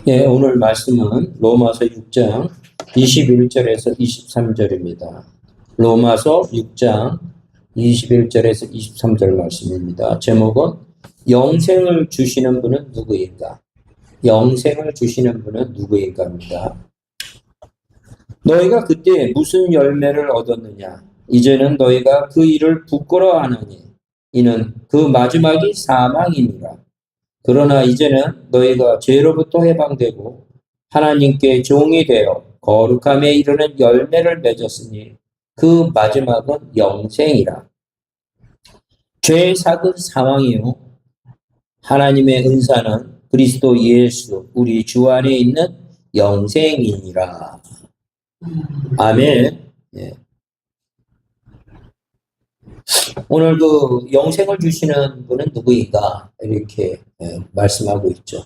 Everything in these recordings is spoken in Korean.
예, 오늘 말씀은 로마서 6장 21절에서 23절입니다. 로마서 6장 21절에서 23절 말씀입니다. 제목은 영생을 주시는 분은 누구인가? 영생을 주시는 분은 누구인가입니다. 너희가 그때 무슨 열매를 얻었느냐? 이제는 너희가 그 일을 부끄러워하느니 이는 그 마지막이 사망이니라. 그러나 이제는 너희가 죄로부터 해방되고 하나님께 종이 되어 거룩함에 이르는 열매를 맺었으니 그 마지막은 영생이라. 죄의 삭은 사망이요 하나님의 은사는 그리스도 예수 우리 주 안에 있는 영생이니라. 아멘. 예. 오늘 그 영생을 주시는 분은 누구인가 이렇게 말씀하고 있죠.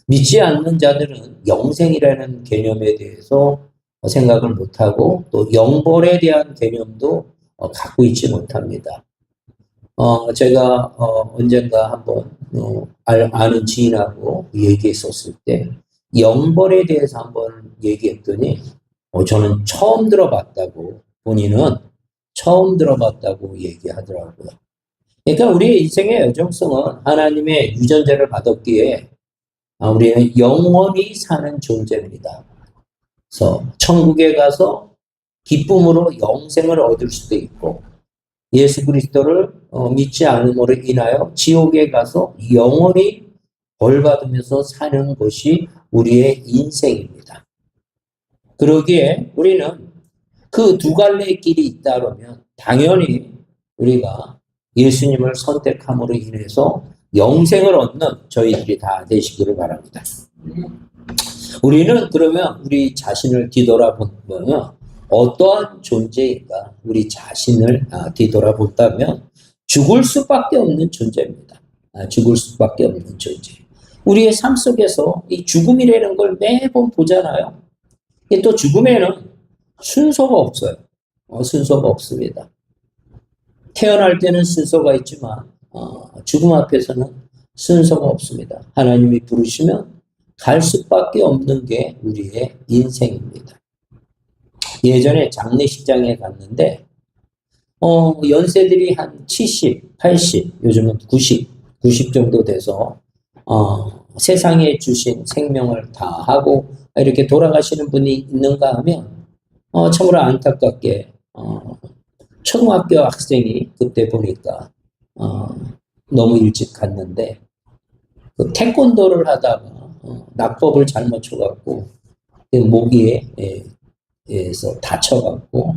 믿지 않는 자들은 영생이라는 개념에 대해서 생각을 못하고 또 영벌에 대한 개념도 갖고 있지 못합니다. 제가 언젠가 한번 아는 지인하고 얘기했었을 때 영벌에 대해서 한번 얘기했더니 저는 처음 들어봤다고, 본인은 처음 들어봤다고 얘기하더라고요. 그러니까 우리의 인생의 여정성은 하나님의 유전자를 받았기에 우리는 영원히 사는 존재입니다. 그래서 천국에 가서 기쁨으로 영생을 얻을 수도 있고 예수 그리스도를 믿지 않음으로 인하여 지옥에 가서 영원히 벌 받으면서 사는 것이 우리의 인생입니다. 그러기에 우리는 그 두 갈래의 길이 있다 그러면 당연히 우리가 예수님을 선택함으로 인해서 영생을 얻는 저희들이 다 되시기를 바랍니다. 우리는 그러면 우리 자신을 뒤돌아보면 어떠한 존재인가? 우리 자신을 뒤돌아본다면 죽을 수밖에 없는 존재입니다. 죽을 수밖에 없는 존재. 우리의 삶 속에서 이 죽음이라는 걸 매번 보잖아요. 또 죽음에는 순서가 없어요. 순서가 없습니다. 태어날 때는 순서가 있지만 죽음 앞에서는 순서가 없습니다. 하나님이 부르시면 갈 수밖에 없는 게 우리의 인생입니다. 예전에 장례식장에 갔는데 연세들이 한 70, 80, 요즘은 90 정도 돼서 세상에 주신 생명을 다 하고 이렇게 돌아가시는 분이 있는가 하면 참으로 안타깝게 초등학교 학생이 그때 보니까 너무 일찍 갔는데 그 태권도를 하다가 낙법을 잘못 쳐갖고 모기에서 다쳐갖고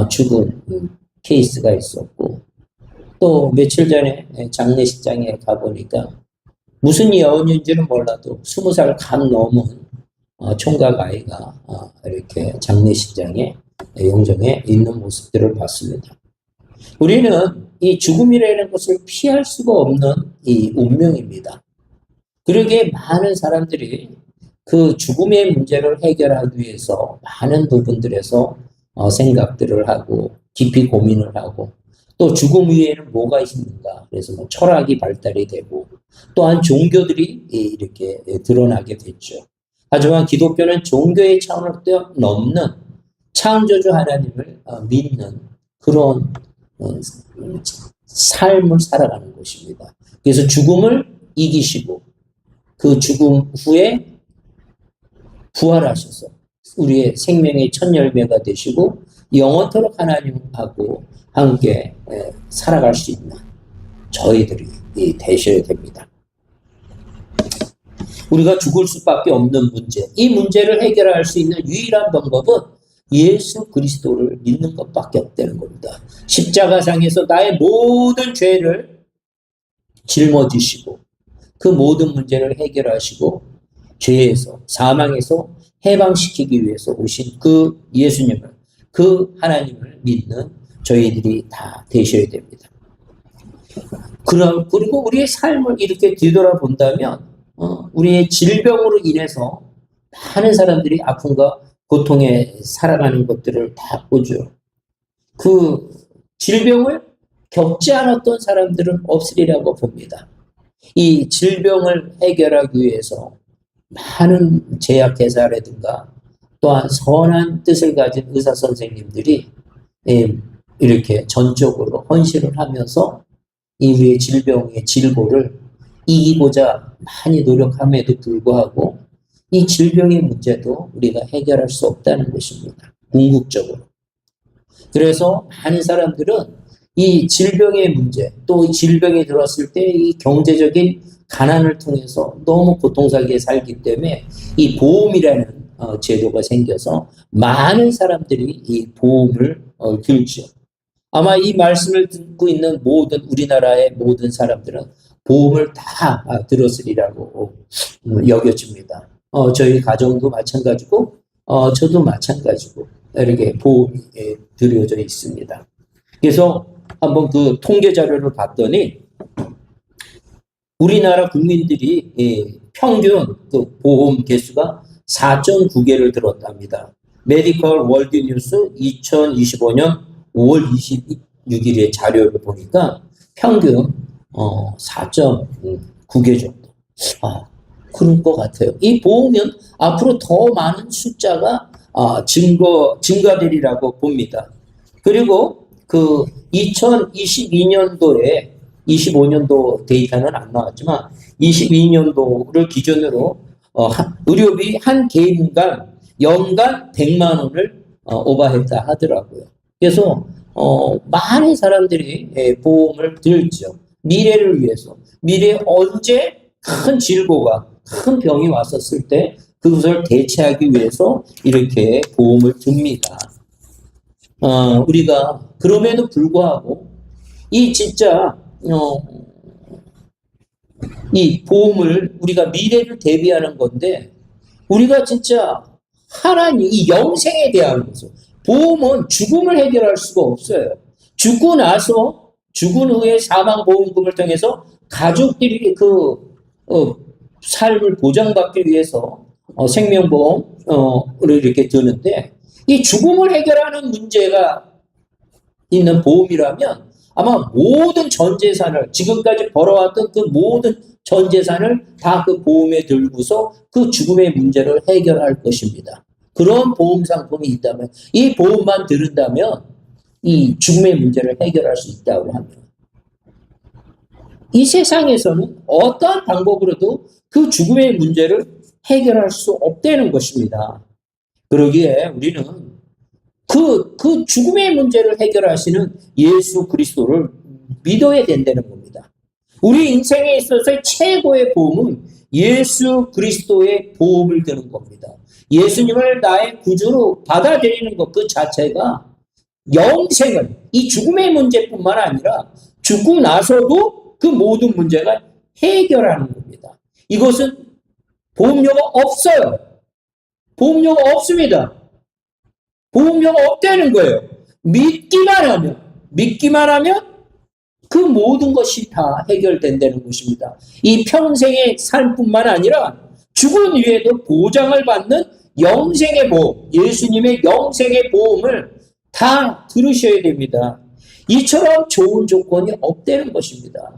죽은 케이스가 있었고 또 며칠 전에 장례식장에 가보니까 무슨 여운인지는 몰라도 20살 감 넘은 총각 아이가 이렇게 장례식장에 영정에 있는 모습들을 봤습니다. 우리는 이 죽음이라는 것을 피할 수가 없는 이 운명입니다. 그러기에 많은 사람들이 그 죽음의 문제를 해결하기 위해서 많은 부분들에서 생각들을 하고 깊이 고민을 하고 또 죽음 위에는 뭐가 있는가 그래서 뭐 철학이 발달이 되고 또한 종교들이 이렇게 드러나게 됐죠. 하지만 기독교는 종교의 차원을 넘는 창조주 하나님을 믿는 그런 삶을 살아가는 것입니다. 그래서 죽음을 이기시고 그 죽음 후에 부활하셔서 우리의 생명의 첫 열매가 되시고 영원토록 하나님하고 함께 살아갈 수 있는 저희들이 되셔야 됩니다. 우리가 죽을 수밖에 없는 문제, 이 문제를 해결할 수 있는 유일한 방법은 예수 그리스도를 믿는 것밖에 없다는 겁니다. 십자가상에서 나의 모든 죄를 짊어지시고 그 모든 문제를 해결하시고 죄에서 사망에서 해방시키기 위해서 오신 그 예수님을 그 하나님을 믿는 저희들이 다 되셔야 됩니다. 그리고 우리의 삶을 이렇게 뒤돌아본다면 우리의 질병으로 인해서 많은 사람들이 아픔과 고통에 살아가는 것들을 다 보죠. 그 질병을 겪지 않았던 사람들은 없으리라고 봅니다. 이 질병을 해결하기 위해서 많은 제약회사라든가 또한 선한 뜻을 가진 의사 선생님들이 이렇게 전적으로 헌신을 하면서 이 우리의 질병의 질고를 이기고자 많이 노력함에도 불구하고 이 질병의 문제도 우리가 해결할 수 없다는 것입니다. 궁극적으로. 그래서 많은 사람들은 이 질병의 문제, 또 이 질병이 들었을 때 이 경제적인 가난을 통해서 너무 고통스럽게 살기 때문에 이 보험이라는 제도가 생겨서 많은 사람들이 이 보험을 들죠. 아마 이 말씀을 듣고 있는 모든 우리나라의 모든 사람들은 보험을 다 들었으리라고 여겨집니다. 저희 가정도 마찬가지고, 저도 마찬가지고, 이렇게 보험이 들여져 있습니다. 그래서 한번 그 통계 자료를 봤더니, 우리나라 국민들이 평균 그 보험 개수가 4.9개를 들었답니다. 메디컬 월드 뉴스 2025년 5월 26일의 자료를 보니까 평균 4.9개 정도. 그럴 것 같아요. 이 보험은 앞으로 더 많은 숫자가 증가되리라고 봅니다. 그리고 그 2022년도에 25년도 데이터는 안 나왔지만 22년도를 기준으로 의료비 한 개인당 연간 100만 원을 오버했다 하더라고요. 그래서 많은 사람들이 보험을 들죠. 미래를 위해서. 미래에 언제 큰 질고가, 큰 병이 왔었을 때 그것을 대체하기 위해서 이렇게 보험을 듭니다. 우리가 그럼에도 불구하고 이 진짜 이 보험을 우리가 미래를 대비하는 건데 우리가 진짜 하나님 이 영생에 대한 것을 보험은 죽음을 해결할 수가 없어요. 죽고 나서 죽은 후에 사망보험금을 통해서 가족들이 그 삶을 보장받기 위해서 생명보험을 이렇게 드는데 이 죽음을 해결하는 문제가 있는 보험이라면 아마 모든 전 재산을 지금까지 벌어왔던 그 모든 전 재산을 다 그 보험에 들고서 그 죽음의 문제를 해결할 것입니다. 그런 보험 상품이 있다면 이 보험만 들은다면 이 죽음의 문제를 해결할 수 있다고 합니다. 이 세상에서는 어떠한 방법으로도 그 죽음의 문제를 해결할 수 없다는 것입니다. 그러기에 우리는 그 죽음의 문제를 해결하시는 예수 그리스도를 믿어야 된다는 겁니다. 우리 인생에 있어서의 최고의 보험은 예수 그리스도의 보험을 드는 겁니다. 예수님을 나의 구주로 받아들이는 것 그 자체가 영생을 이 죽음의 문제뿐만 아니라 죽고 나서도 그 모든 문제가 해결하는 겁니다. 이것은 보험료가 없어요. 보험료가 없습니다. 보험료가 없다는 거예요. 믿기만 하면 그 모든 것이 다 해결된다는 것입니다. 이 평생의 삶뿐만 아니라 죽은 후에도 보장을 받는 영생의 보험, 예수님의 영생의 보험을 다 들으셔야 됩니다. 이처럼 좋은 조건이 없다는 것입니다.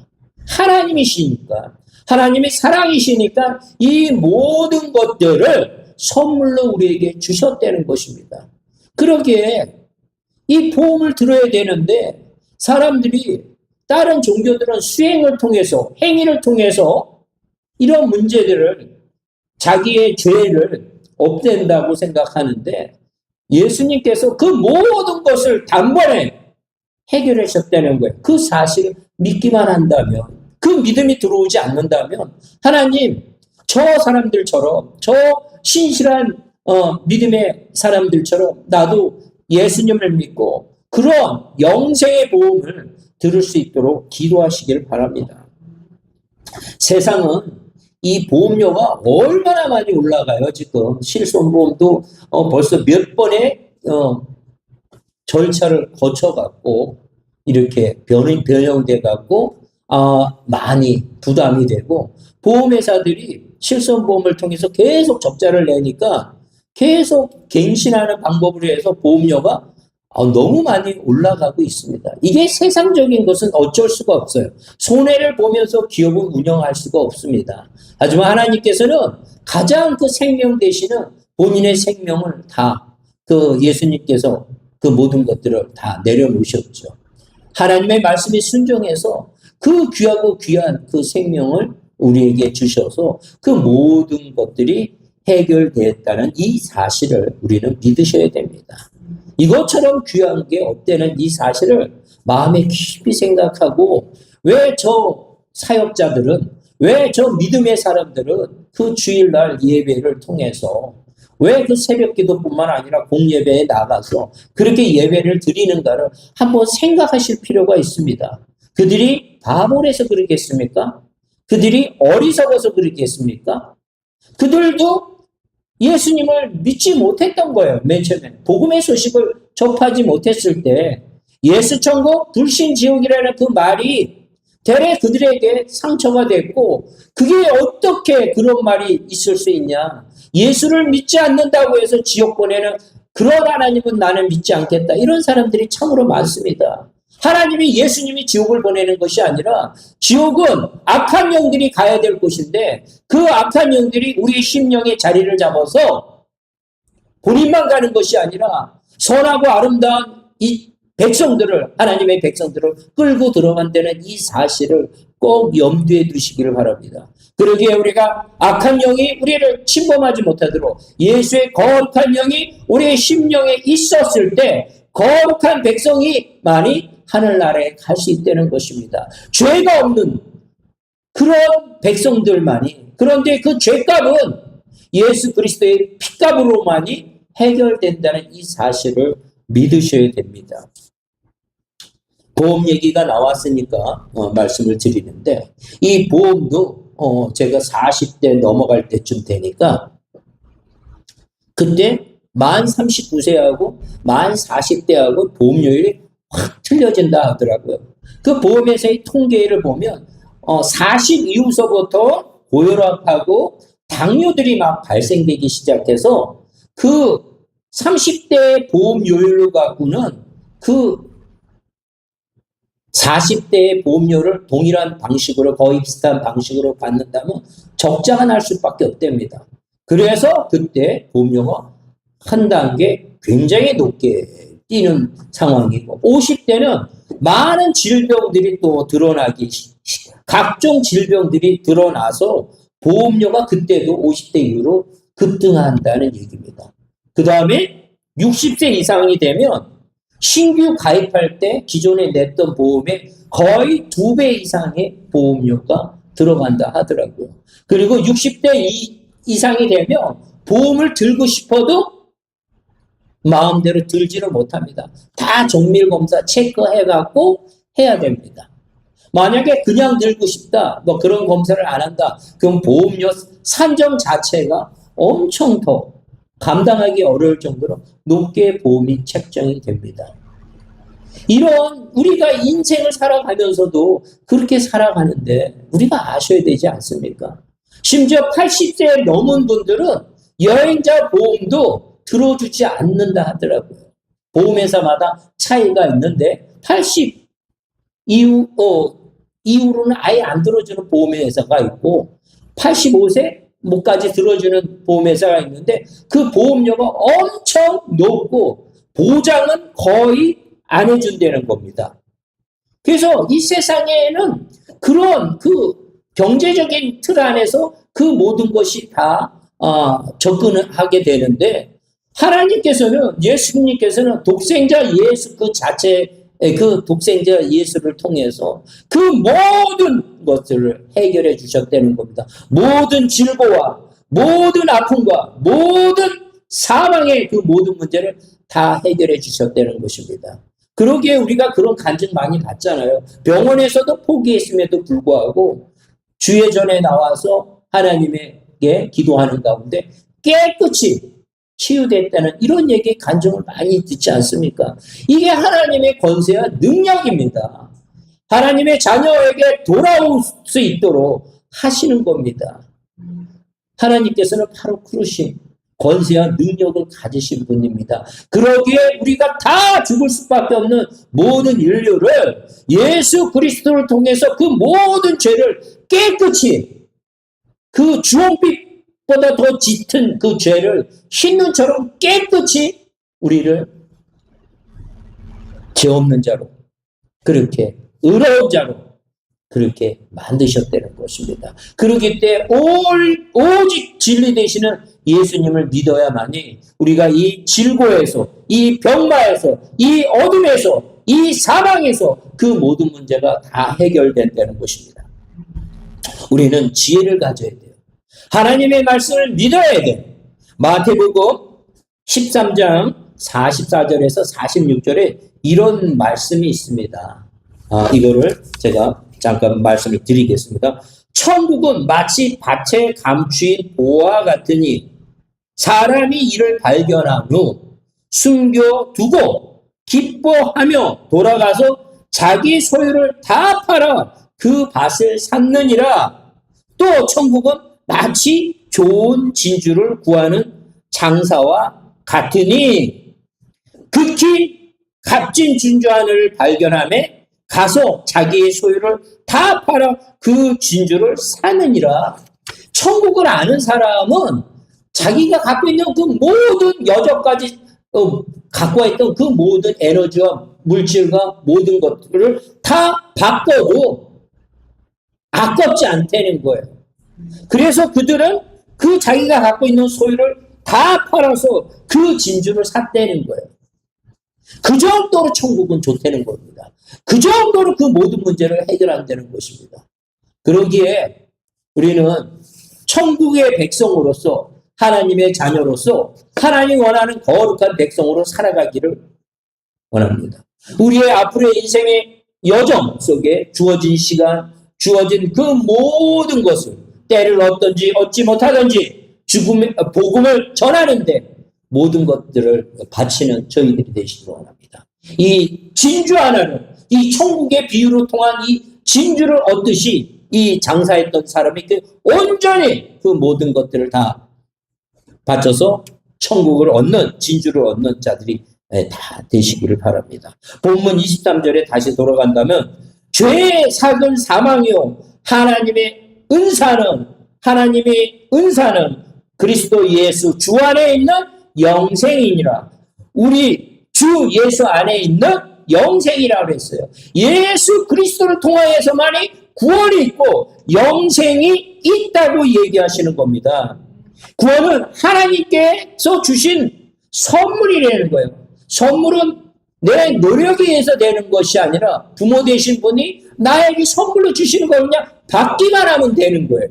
하나님이시니까, 하나님의 사랑이시니까 이 모든 것들을 선물로 우리에게 주셨다는 것입니다. 그러기에 이 보험을 들어야 되는데 사람들이 다른 종교들은 수행을 통해서 행위를 통해서 이런 문제들을 자기의 죄를 없앤다고 생각하는데 예수님께서 그 모든 것을 단번에 해결하셨다는 거예요. 그 사실을 믿기만 한다면 그 믿음이 들어오지 않는다면 하나님 저 사람들처럼 저 신실한 믿음의 사람들처럼 나도 예수님을 믿고 그런 영생의 보험을 들을 수 있도록 기도하시길 바랍니다. 세상은 이 보험료가 얼마나 많이 올라가요. 지금 실손보험도 벌써 몇 번의 절차를 거쳐갖고 이렇게 변형돼갖고 많이 부담이 되고 보험회사들이 실손보험을 통해서 계속 적자를 내니까 계속 갱신하는 방법으로 해서 보험료가 너무 많이 올라가고 있습니다. 이게 세상적인 것은 어쩔 수가 없어요. 손해를 보면서 기업을 운영할 수가 없습니다. 하지만 하나님께서는 가장 그 생명 되시는 본인의 생명을 다 그 예수님께서 그 모든 것들을 다 내려놓으셨죠. 하나님의 말씀에 순종해서 그 귀하고 귀한 그 생명을 우리에게 주셔서 그 모든 것들이 해결되었다는 이 사실을 우리는 믿으셔야 됩니다. 이것처럼 귀한 게 없다는 이 사실을 마음에 깊이 생각하고, 왜 저 사역자들은, 왜 저 믿음의 사람들은 그 주일날 예배를 통해서 왜 그 새벽 기도뿐만 아니라 공예배에 나가서 그렇게 예배를 드리는가를 한번 생각하실 필요가 있습니다. 그들이 바보라서 그러겠습니까? 그들이 어리석어서 그러겠습니까? 그들도 예수님을 믿지 못했던 거예요. 맨 처음에 복음의 소식을 접하지 못했을 때 예수천국 불신지옥이라는 그 말이 대래 그들에게 상처가 됐고, 그게 어떻게 그런 말이 있을 수 있냐. 예수를 믿지 않는다고 해서 지옥 보내는 그런 하나님은 나는 믿지 않겠다. 이런 사람들이 참으로 많습니다. 하나님이 예수님이 지옥을 보내는 것이 아니라 지옥은 악한 영들이 가야 될 곳인데, 그 악한 영들이 우리의 심령의 자리를 잡아서 본인만 가는 것이 아니라 선하고 아름다운 이 백성들을, 하나님의 백성들을 끌고 들어간다는 이 사실을 꼭 염두에 두시기를 바랍니다. 그러기에 우리가 악한 영이 우리를 침범하지 못하도록 예수의 거룩한 영이 우리의 심령에 있었을 때 거룩한 백성이 많이 하늘나라에 갈 수 있다는 것입니다. 죄가 없는 그런 백성들만이, 그런데 그 죄값은 예수 그리스도의 피값으로만이 해결된다는 이 사실을 믿으셔야 됩니다. 보험 얘기가 나왔으니까 말씀을 드리는데, 이 보험도 제가 40대 넘어갈 때쯤 되니까 그때 만 39세하고 만 40대하고 보험료율이 확 틀려진다 하더라고요. 그 보험회사의 통계를 보면 40 이후서부터 고혈압하고 당뇨들이 막 발생되기 시작해서 그 30대 보험료율로 갖고는 그 40대의 보험료를 동일한 방식으로, 거의 비슷한 방식으로 받는다면 적자가 날 수밖에 없답니다. 그래서 그때 보험료가 한 단계 굉장히 높게 뛰는 상황이고, 50대는 많은 질병들이 또 드러나기, 각종 질병들이 드러나서 보험료가 그때도 50대 이후로 급등한다는 얘기입니다. 그 다음에 60세 이상이 되면 신규 가입할 때 기존에 냈던 보험에 거의 2배 이상의 보험료가 들어간다 하더라고요. 그리고 60대 이상이 되면 보험을 들고 싶어도 마음대로 들지를 못합니다. 다 정밀검사 체크해갖고 해야 됩니다. 만약에 그냥 들고 싶다, 뭐 그런 검사를 안 한다, 그럼 보험료 산정 자체가 엄청 더 감당하기 어려울 정도로 높게 보험이 책정이 됩니다. 이런 우리가 인생을 살아가면서도 그렇게 살아가는데 우리가 아셔야 되지 않습니까? 심지어 80세 넘은 분들은 여행자 보험도 들어주지 않는다 하더라고요. 보험회사마다 차이가 있는데 80 이후로는 아예 안 들어주는 보험회사가 있고 85세 뭐까지 들어주는 보험회사가 있는데 그 보험료가 엄청 높고 보장은 거의 안 해준다는 겁니다. 그래서 이 세상에는 그런 그 경제적인 틀 안에서 그 모든 것이 다 접근을 하게 되는데, 하나님께서는, 예수님께서는 독생자 예수 그 자체, 그 독생자 예수를 통해서 그 모든 것들을 해결해 주셨다는 겁니다. 모든 질고와 모든 아픔과 모든 사망의 그 모든 문제를 다 해결해 주셨다는 것입니다. 그러기에 우리가 그런 간증 많이 받잖아요. 병원에서도 포기했음에도 불구하고 주예전에 나와서 하나님에게 기도하는 가운데 깨끗이 치유됐다는 이런 얘기, 간증을 많이 듣지 않습니까? 이게 하나님의 권세와 능력입니다. 하나님의 자녀에게 돌아올 수 있도록 하시는 겁니다. 하나님께서는 바로 그러신 권세와 능력을 가지신 분입니다. 그러기에 우리가 다 죽을 수밖에 없는 모든 인류를 예수 그리스도를 통해서 그 모든 죄를 깨끗이, 그 주홍빛보다 더 짙은 그 죄를 흰눈처럼 깨끗이 우리를 죄 없는 자로, 그렇게 의로운 자로 그렇게 만드셨다는 것입니다. 그렇기 때문에 오직 진리 되시는 예수님을 믿어야만이 우리가 이 질고에서, 이 병마에서, 이 어둠에서, 이 사망에서 그 모든 문제가 다 해결된다는 것입니다. 우리는 지혜를 가져야 돼요. 하나님의 말씀을 믿어야 돼요. 마태복음 13장 44절에서 46절에 이런 말씀이 있습니다. 이거를 제가 잠깐 말씀을 드리겠습니다. 천국은 마치 밭에 감추인 보화 같으니 사람이 이를 발견한 후 숨겨두고 기뻐하며 돌아가서 자기 소유를 다 팔아 그 밭을 샀느니라. 또 천국은 마치 좋은 진주를 구하는 장사와 같으니 극히 값진 진주 하나를 발견하며 가서 자기의 소유를 다 팔아 그 진주를 사느니라. 천국을 아는 사람은 자기가 갖고 있는 그 모든 여적까지 갖고 있던 그 모든 에너지와 물질과 모든 것들을 다 바꿔도 아깝지 않다는 거예요. 그래서 그들은 그 자기가 갖고 있는 소유를 다 팔아서 그 진주를 샀다는 거예요. 그 정도로 천국은 좋다는 겁니다. 그 정도로 그 모든 문제를 해결한다는 것입니다. 그러기에 우리는 천국의 백성으로서, 하나님의 자녀로서 하나님 원하는 거룩한 백성으로 살아가기를 원합니다. 우리의 앞으로의 인생의 여정 속에 주어진 시간, 주어진 그 모든 것을 때를 얻든지 얻지 못하든지 복음을 전하는데 모든 것들을 바치는 저희들이 되시기 원합니다. 이 진주 하나를, 이 천국의 비유로 통한 이 진주를 얻듯이 이 장사했던 사람이 온전히 그 모든 것들을 다 바쳐서 천국을 얻는, 진주를 얻는 자들이 다 되시기를 바랍니다. 본문 23절에 다시 돌아간다면 죄의 삭은 사망이요 하나님의 은사는 그리스도 예수 주 안에 있는 영생이니라. 우리 주 예수 안에 있는 영생이라고 했어요. 예수 그리스도를 통하여서만이 구원이 있고 영생이 있다고 얘기하시는 겁니다. 구원은 하나님께서 주신 선물이라는 거예요. 선물은 내 노력에 의해서 되는 것이 아니라 부모 되신 분이 나에게 선물로 주시는 거 그냥 받기만 하면 되는 거예요.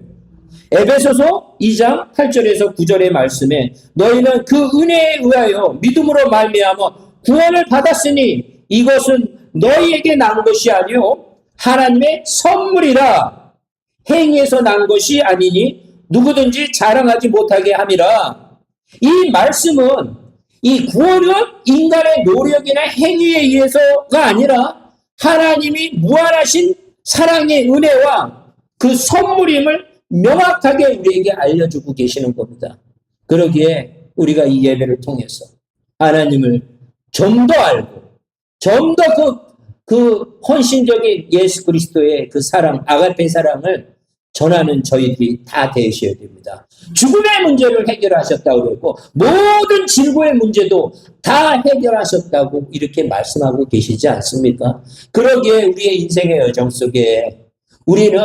에베소서 2장 8절에서 9절의 말씀에 너희는 그 은혜에 의하여 믿음으로 말미암아 구원을 받았으니 이것은 너희에게 난 것이 아니요 하나님의 선물이라. 행위에서 난 것이 아니니 누구든지 자랑하지 못하게 함이라. 이 말씀은, 이 구원은 인간의 노력이나 행위에 의해서가 아니라 하나님이 무한하신 사랑의 은혜와 그 선물임을 명확하게 우리에게 알려주고 계시는 겁니다. 그러기에 우리가 이 예배를 통해서 하나님을 좀 더 알고 좀 더 그 헌신적인 예수 그리스도의 그 사랑, 아가페 사랑을 전하는 저희들이 다 되셔야 됩니다. 죽음의 문제를 해결하셨다고 그랬고 모든 질고의 문제도 다 해결하셨다고 이렇게 말씀하고 계시지 않습니까? 그러기에 우리의 인생의 여정 속에 우리는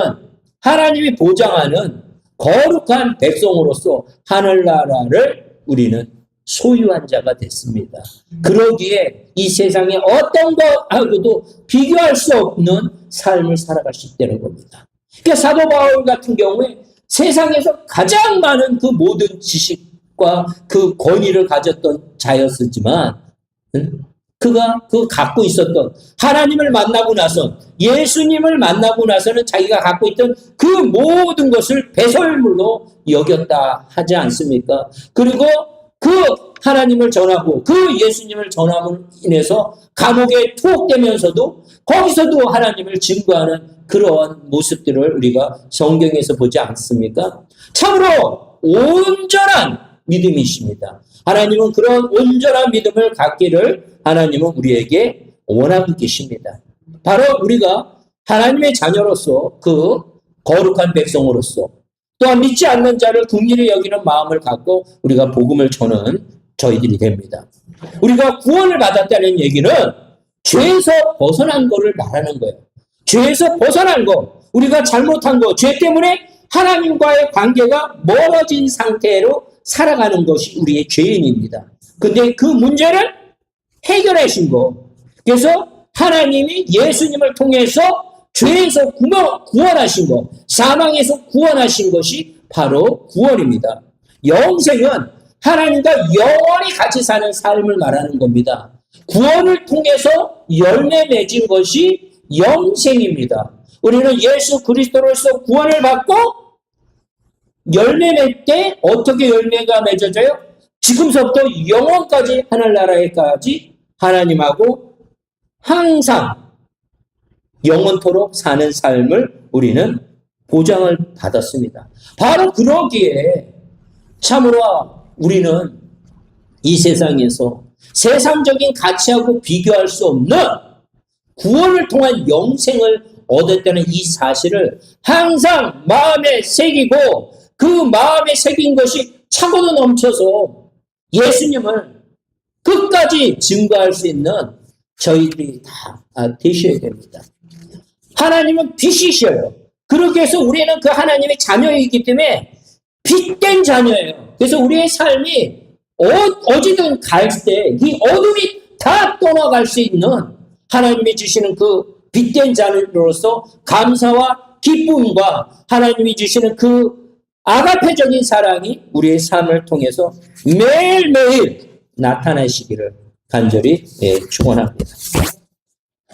하나님이 보장하는 거룩한 백성으로서 하늘나라를 우리는 소유한 자가 됐습니다. 그러기에 이 세상의 어떤 것하고도 비교할 수 없는 삶을 살아갈 수 있다는 겁니다. 그러니까 사도 바울 같은 경우에 세상에서 가장 많은 그 모든 지식과 그 권위를 가졌던 자였었지만 그가 갖고 있었던 하나님을 만나고 나서 예수님을 만나고 나서는 자기가 갖고 있던 그 모든 것을 배설물로 여겼다 하지 않습니까? 그리고 그 하나님을 전하고 그 예수님을 전함으로 인해서 감옥에 투옥되면서도 거기서도 하나님을 증거하는 그러한 모습들을 우리가 성경에서 보지 않습니까? 참으로 온전한 믿음이십니다. 하나님은 그런 온전한 믿음을 갖기를 하나님은 우리에게 원하고 계십니다. 바로 우리가 하나님의 자녀로서 그 거룩한 백성으로서 또한 믿지 않는 자를 긍휼히 여기는 마음을 갖고 우리가 복음을 전하는 저희들이 됩니다. 우리가 구원을 받았다는 얘기는 죄에서 벗어난 거를 말하는 거예요. 죄에서 벗어난 거, 우리가 잘못한 거, 죄 때문에 하나님과의 관계가 멀어진 상태로 살아가는 것이 우리의 죄인입니다. 근데 그 문제를 해결하신 거. 그래서 하나님이 예수님을 통해서 죄에서 구원하신 것, 사망에서 구원하신 것이 바로 구원입니다. 영생은 하나님과 영원히 같이 사는 삶을 말하는 겁니다. 구원을 통해서 열매 맺은 것이 영생입니다. 우리는 예수 그리스도로서 구원을 받고 열매 맺을 때 어떻게 열매가 맺어져요? 지금서부터 영원까지 하늘나라에까지 하나님하고 항상 영원토록 사는 삶을 우리는 보장을 받았습니다. 바로 그러기에 참으로 우리는 이 세상에서 세상적인 가치하고 비교할 수 없는 구원을 통한 영생을 얻었다는 이 사실을 항상 마음에 새기고 그 마음에 새긴 것이 차고도 넘쳐서 예수님을 끝까지 증거할 수 있는 저희들이 다 되셔야 됩니다. 하나님은 빛이셔요. 그렇게 해서 우리는 그 하나님의 자녀이기 때문에 빛된 자녀예요. 그래서 우리의 삶이 어디든 갈 때 이 어둠이 다 떠나갈 수 있는 하나님이 주시는 그 빛된 자녀로서 감사와 기쁨과 하나님이 주시는 그 아가페적인 사랑이 우리의 삶을 통해서 매일매일 나타나시기를 간절히 축원합니다.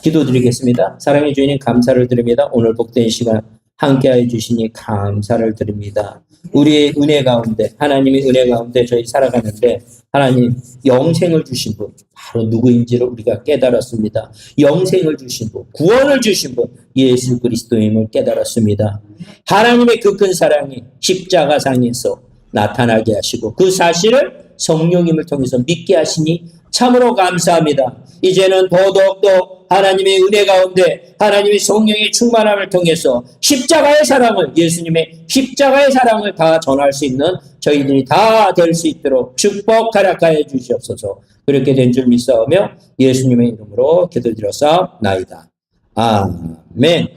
기도드리겠습니다. 사랑의 주님 감사를 드립니다. 오늘 복된 시간 함께하여 주시니 감사를 드립니다. 우리의 은혜 가운데 하나님의 은혜 가운데 저희 살아가는데 하나님 영생을 주신 분 바로 누구인지를 우리가 깨달았습니다. 영생을 주신 분, 구원을 주신 분 예수 그리스도임을 깨달았습니다. 하나님의 그 큰 사랑이 십자가상에서 나타나게 하시고 그 사실을 성령님을 통해서 믿게 하시니 참으로 감사합니다. 이제는 더더욱더 하나님의 은혜 가운데 하나님의 성령의 충만함을 통해서 십자가의 사랑을 예수님의 십자가의 사랑을 다 전할 수 있는 저희들이 다 될 수 있도록 축복 허락하여 주시옵소서. 그렇게 된 줄 믿사오며 예수님의 이름으로 기도드렸사옵나이다. 아멘.